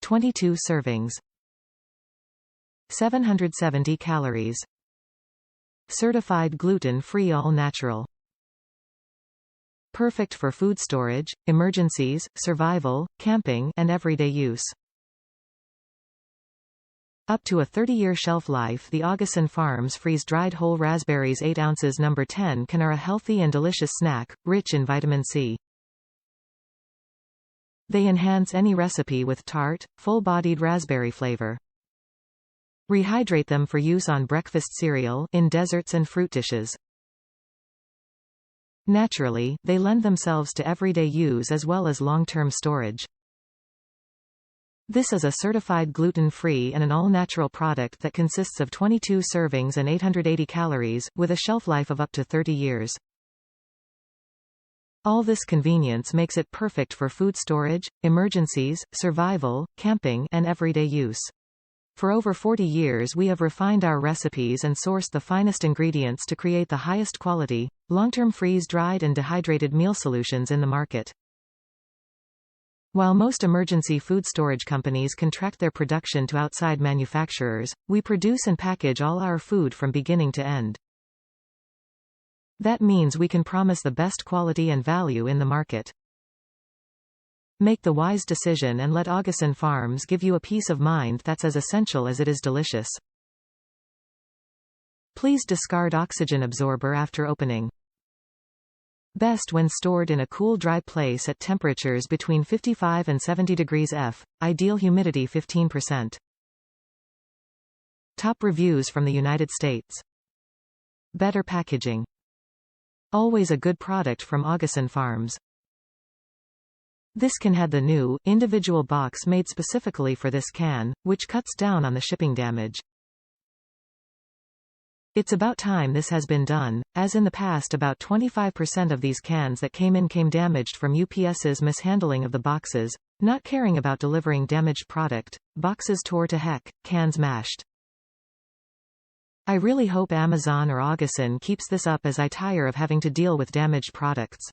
22 servings. 770 calories. Certified gluten-free, all-natural. Perfect for food storage, emergencies, survival, camping, and everyday use. Up to a 30-year shelf life. The Augason Farms freeze-dried whole raspberries 8 ounces No. 10 can are a healthy and delicious snack, rich in vitamin C. They enhance any recipe with tart, full-bodied raspberry flavor. Rehydrate them for use on breakfast cereal, in desserts and fruit dishes. Naturally, they lend themselves to everyday use as well as long-term storage. This is a certified gluten-free and an all-natural product that consists of 22 servings and 880 calories, with a shelf life of up to 30 years. All this convenience makes it perfect for food storage, emergencies, survival, camping, and everyday use. For over 40 years we have refined our recipes and sourced the finest ingredients to create the highest quality, long-term freeze-dried and dehydrated meal solutions in the market. While most emergency food storage companies contract their production to outside manufacturers, we produce and package all our food from beginning to end. That means we can promise the best quality and value in the market. Make the wise decision and let Augason Farms give you a peace of mind that's as essential as it is delicious. Please discard oxygen absorber after opening. Best when stored in a cool, dry place at temperatures between 55 and 70 degrees F, ideal humidity 15%. Top reviews from the United States. Better packaging. Always a good product from Augason Farms. This can had the new, individual box made specifically for this can, which cuts down on the shipping damage. It's about time this has been done, as in the past about 25% of these cans that came damaged from UPS's mishandling of the boxes, not caring about delivering damaged product, boxes tore to heck, cans mashed. I really hope Amazon or Augason keeps this up as I tire of having to deal with damaged products.